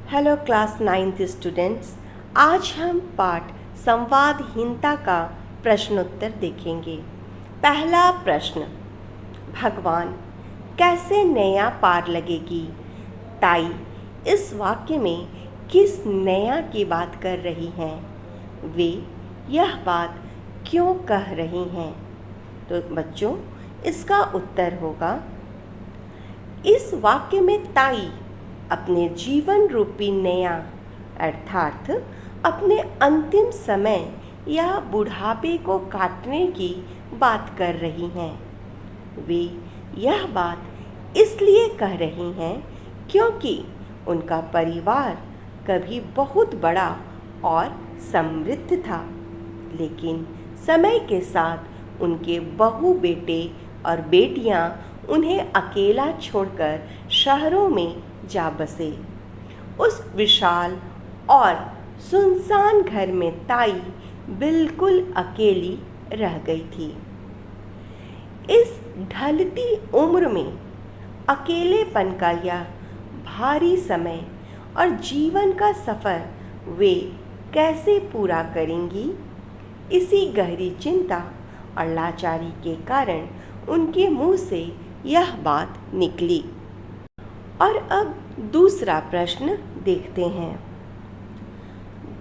Hello class 9th students, आज हम पाठ संवादहीनता का प्रश्नोत्तर देखेंगे। पहला प्रश्न, भगवान कैसे नैया पार लगेगी? ताई इस वाक्य में किस नैया की बात कर रही हैं? वे यह बात क्यों कह रही हैं? तो बच्चों, इसका उत्तर होगा, इस वाक्य में ताई अपने जीवन रूपी नैया अर्थात अपने अंतिम समय या बुढ़ापे को काटने की बात कर रही हैं। वे यह बात इसलिए कह रही हैं क्योंकि उनका परिवार कभी बहुत बड़ा और समृद्ध था, लेकिन समय के साथ उनके बहू बेटे और बेटियां उन्हें अकेला छोड़कर शहरों में जा बसे। उस विशाल और सुनसान घर में ताई बिल्कुल अकेली रह गई थी। इस ढलती उम्र में अकेलेपन का यह भारी समय और जीवन का सफ़र वे कैसे पूरा करेंगी? इसी गहरी चिंता और लाचारी के कारण उनके मुंह से यह बात निकली। और अब दूसरा प्रश्न देखते हैं।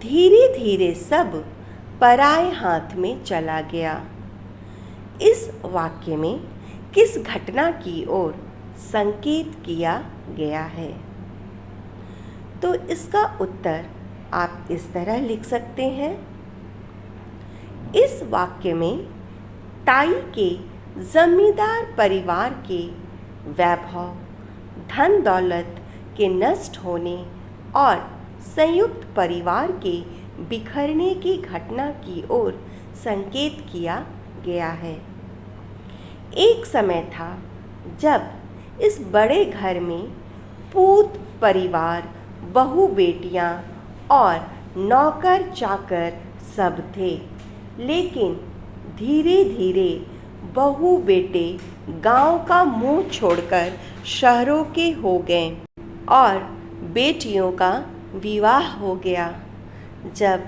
धीरे धीरे सब पराए हाथ में चला गया। इस वाक्य में किस घटना की ओर संकेत किया गया है? तो इसका उत्तर आप इस तरह लिख सकते हैं। इस वाक्य में ताई के जमींदार परिवार के वैभव, धन दौलत के नष्ट होने और संयुक्त परिवार के बिखरने की घटना की ओर संकेत किया गया है। एक समय था जब इस बड़े घर में पूत परिवार, बहू बेटियां और नौकर चाकर सब थे, लेकिन धीरे धीरे बहू बेटे गांव का मुंह छोड़कर शहरों के हो गए और बेटियों का विवाह हो गया। जब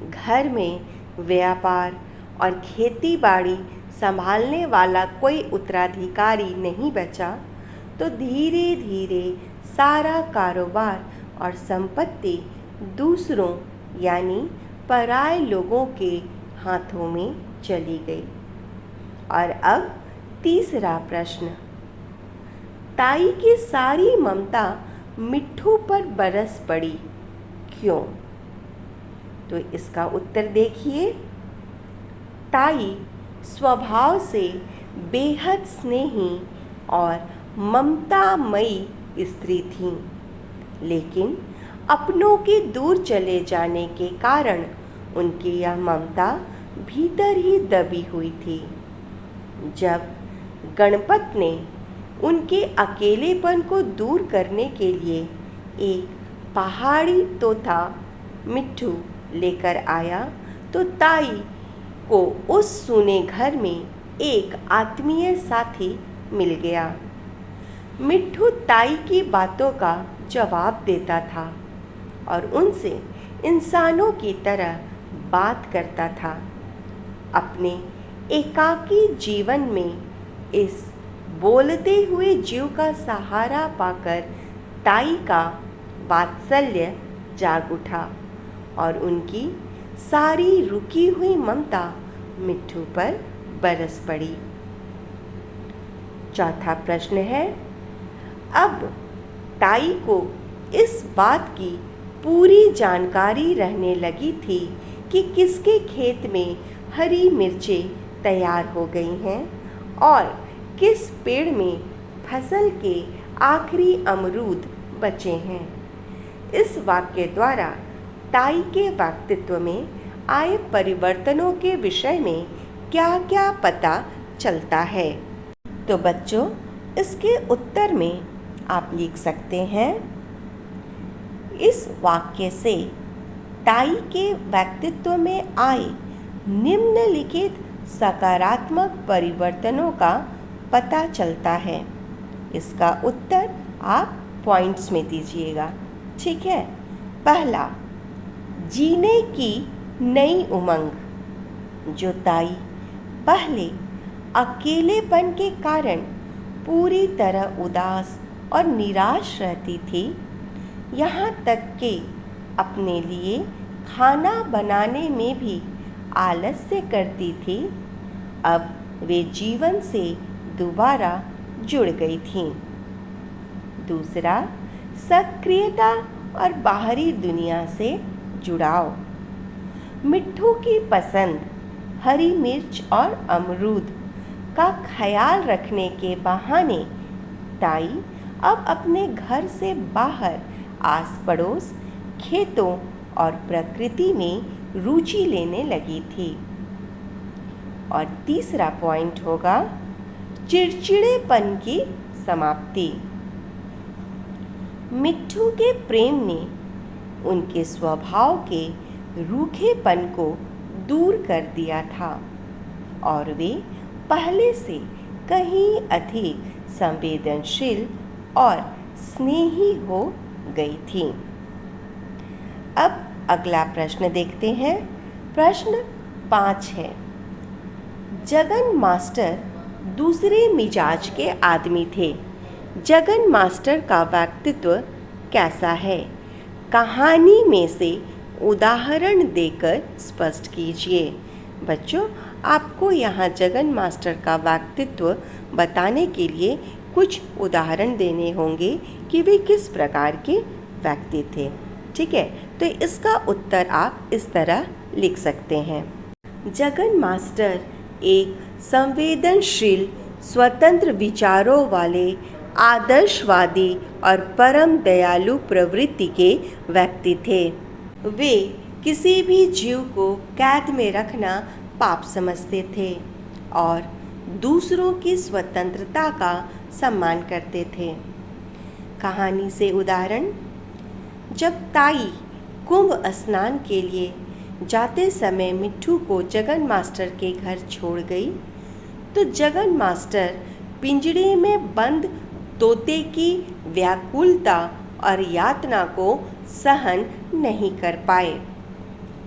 घर में व्यापार और खेती बाड़ी संभालने वाला कोई उत्तराधिकारी नहीं बचा, तो धीरे धीरे सारा कारोबार और संपत्ति दूसरों यानी पराए लोगों के हाथों में चली गई। और अब तीसरा प्रश्न, ताई की सारी ममता मिट्ठू पर बरस पड़ी, क्यों? तो इसका उत्तर देखिए। ताई स्वभाव से बेहद स्नेही और ममतामयी स्त्री थीं, लेकिन अपनों के दूर चले जाने के कारण उनकी यह ममता भीतर ही दबी हुई थी। जब गणपत ने उनके अकेलेपन को दूर करने के लिए एक पहाड़ी तोता मिट्ठू लेकर आया, तो ताई को उस सूने घर में एक आत्मीय साथी मिल गया। मिट्ठू ताई की बातों का जवाब देता था और उनसे इंसानों की तरह बात करता था। अपने एकाकी जीवन में इस बोलते हुए जीव का सहारा पाकर ताई का वात्सल्य जाग उठा और उनकी सारी रुकी हुई ममता मिट्ठू पर बरस पड़ी। चौथा प्रश्न है, अब ताई को इस बात की पूरी जानकारी रहने लगी थी कि किसके खेत में हरी मिर्चें तैयार हो गई हैं और किस पेड़ में फसल के आखिरी अमरूद बचे हैं। इस वाक्य द्वारा ताई के व्यक्तित्व में आए परिवर्तनों के विषय में क्या क्या पता चलता है? तो बच्चों, इसके उत्तर में आप लिख सकते हैं, इस वाक्य से ताई के व्यक्तित्व में आए निम्नलिखित सकारात्मक परिवर्तनों का पता चलता है। इसका उत्तर आप पॉइंट्स में दीजिएगा, ठीक है? पहला, जीने की नई उमंग। जो ताई पहले अकेलेपन के कारण पूरी तरह उदास और निराश रहती थी, यहाँ तक कि अपने लिए खाना बनाने में भी आलस्य करती थी, अब वे जीवन से दोबारा जुड़ गई थीं। दूसरा, सक्रियता और बाहरी दुनिया से जुड़ाव। मिट्ठू की पसंद हरी मिर्च और अमरूद का ख्याल रखने के बहाने ताई अब अपने घर से बाहर आस पड़ोस, खेतों और प्रकृति में रुचि लेने लगी थी। और तीसरा पॉइंट होगा चिड़चिड़ेपन की समाप्ति। मिट्ठू के प्रेम ने उनके स्वभाव के रूखेपन को दूर कर दिया था और वे पहले से कहीं अधिक संवेदनशील और स्नेही हो गई थी। अब अगला प्रश्न देखते हैं। प्रश्न 5 है, जगन मास्टर दूसरे मिजाज के आदमी थे। जगन मास्टर का व्यक्तित्व कैसा है? कहानी में से उदाहरण देकर स्पष्ट कीजिए। बच्चों, आपको यहाँ जगन मास्टर का व्यक्तित्व बताने के लिए कुछ उदाहरण देने होंगे कि वे किस प्रकार के व्यक्ति थे। ठीक है, तो इसका उत्तर आप इस तरह लिख सकते हैं। जगन मास्टर एक संवेदनशील, स्वतंत्र विचारों वाले, आदर्शवादी और परम दयालु प्रवृत्ति के व्यक्ति थे। वे किसी भी जीव को कैद में रखना पाप समझते थे और दूसरों की स्वतंत्रता का सम्मान करते थे। कहानी से उदाहरण, जब ताई कुंभ स्नान के लिए जाते समय मिट्ठू को जगन मास्टर के घर छोड़ गई, तो जगन मास्टर पिंजड़े में बंद तोते की व्याकुलता और यातना को सहन नहीं कर पाए।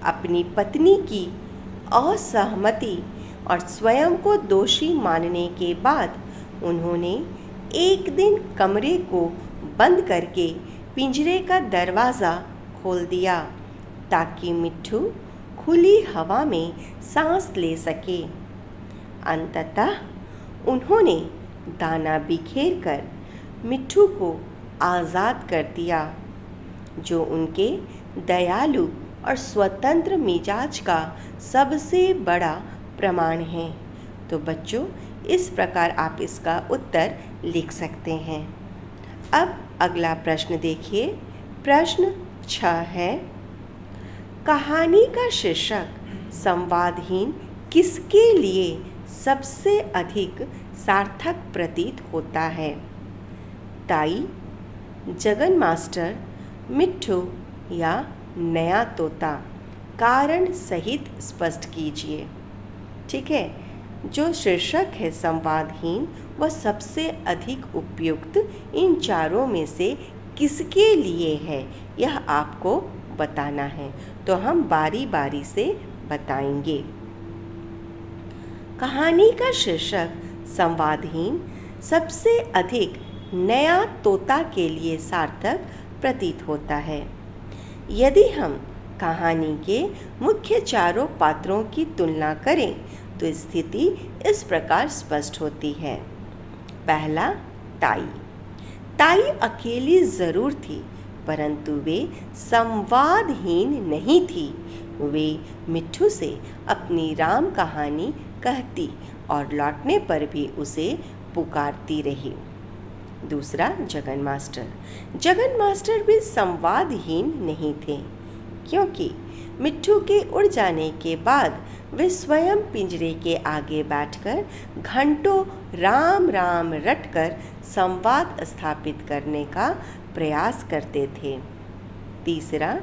अपनी पत्नी की असहमति और स्वयं को दोषी मानने के बाद उन्होंने एक दिन कमरे को बंद करके पिंजरे का दरवाज़ा खोल दिया ताकि मिट्ठू खुली हवा में सांस ले सके। अंततः उन्होंने दाना बिखेर कर मिट्ठू को आज़ाद कर दिया, जो उनके दयालु और स्वतंत्र मिजाज का सबसे बड़ा प्रमाण है। तो बच्चों, इस प्रकार आप इसका उत्तर लिख सकते हैं। अब अगला प्रश्न देखिए। प्रश्न 6 है, कहानी का शीर्षक संवादहीन किसके लिए सबसे अधिक सार्थक प्रतीत होता है? ताई, जगन मास्टर, मिट्ठू या नया तोता? कारण सहित स्पष्ट कीजिए। ठीक है, जो शीर्षक है संवादहीन, वह सबसे अधिक उपयुक्त इन चारों में से किसके लिए है, यह आपको बताना है। तो हम बारी बारी से बताएंगे। कहानी का शीर्षक संवादहीन सबसे अधिक नया तोता के लिए सार्थक प्रतीत होता है। यदि हम कहानी के मुख्य चारों पात्रों की तुलना करें तो स्थिति इस प्रकार स्पष्ट होती है। पहला, ताई। ताई अकेली जरूर थी, परंतु वे संवादहीन नहीं थी। वे मिट्ठू से अपनी राम कहानी कहती और लौटने पर भी उसे पुकारती रही। दूसरा, जगन मास्टर। जगन मास्टर भी संवादहीन नहीं थे, क्योंकि मिट्ठू के उड़ जाने के बाद वे स्वयं पिंजरे के आगे बैठकर घंटों राम राम रटकर संवाद स्थापित करने का प्रयास करते थे। तीसरा,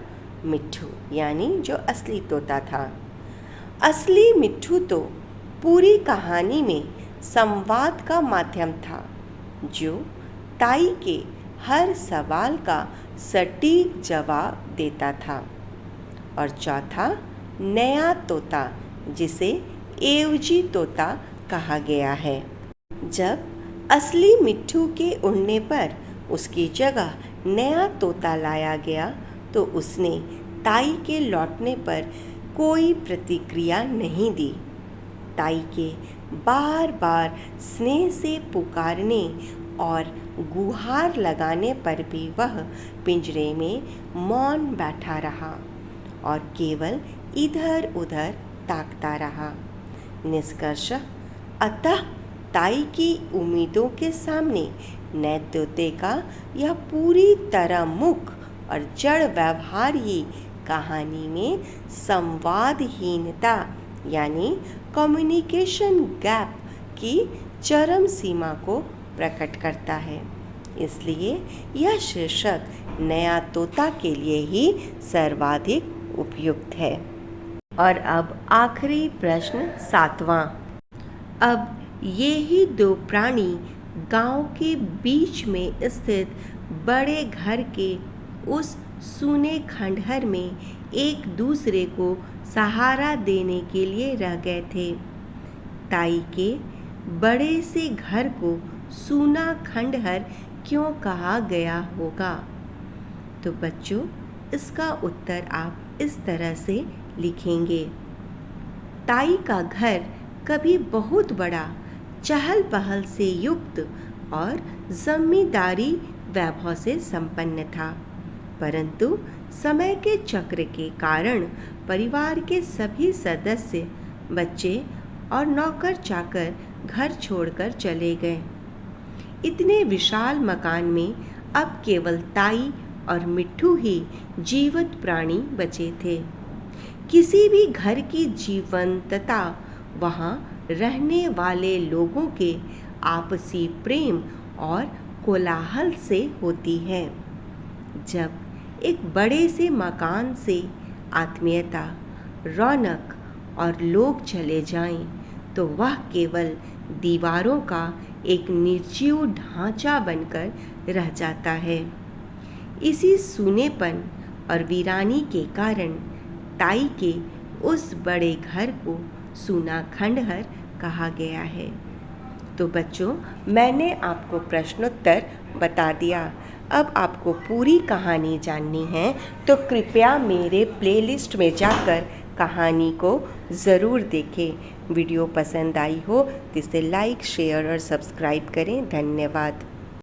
मिट्ठू यानी जो असली तोता था। असली मिट्ठू तो पूरी कहानी में संवाद का माध्यम था, जो ताई के हर सवाल का सटीक जवाब देता था। और चौथा, नया तोता, जिसे एवजी तोता कहा गया है। जब असली मिट्ठू के उड़ने पर उसकी जगह नया तोता लाया गया तो उसने ताई के लौटने पर कोई प्रतिक्रिया नहीं दी। ताई के बार बार स्नेह से पुकारने और गुहार लगाने पर भी वह पिंजरे में मौन बैठा रहा और केवल इधर उधर ताकता रहा। निष्कर्ष, अतः ताई की उम्मीदों के सामने नए तोते का यह पूरी तरह मूक और जड़ व्यवहार ही कहानी में संवादहीनता यानी कम्युनिकेशन गैप की चरम सीमा को प्रकट करता है। इसलिए यह शीर्षक नया तोता के लिए ही सर्वाधिक उपयुक्त है। और अब आखिरी प्रश्न 7वां। अब ये ही दो प्राणी गांव के बीच में स्थित बड़े घर के उस सूने खंडहर में एक दूसरे को सहारा देने के लिए रह गए थे। ताई के बड़े से घर को सूना खंडहर क्यों कहा गया होगा? तो बच्चों, इसका उत्तर आप इस तरह से लिखेंगे। ताई का घर कभी बहुत बड़ा, चहल पहल से युक्त और जमींदारी वैभव से संपन्न था, परंतु समय के चक्र के कारण परिवार के सभी सदस्य, बच्चे और नौकर चाकर घर छोड़कर चले गए। इतने विशाल मकान में अब केवल ताई और मिट्ठू ही जीवित प्राणी बचे थे। किसी भी घर की जीवंतता वहाँ रहने वाले लोगों के आपसी प्रेम और कोलाहल से होती है। जब एक बड़े से मकान से आत्मीयता, रौनक और लोग चले जाएं, तो वह केवल दीवारों का एक निर्जीव ढांचा बनकर रह जाता है। इसी सूनेपन और वीरानी के कारण ताई के उस बड़े घर को सूना खंडहर कहा गया है। तो बच्चों, मैंने आपको प्रश्नोत्तर बता दिया। अब आपको पूरी कहानी जाननी है तो कृपया मेरे प्लेलिस्ट में जाकर कहानी को ज़रूर देखें। वीडियो पसंद आई हो तो इसे लाइक, शेयर और सब्सक्राइब करें। धन्यवाद।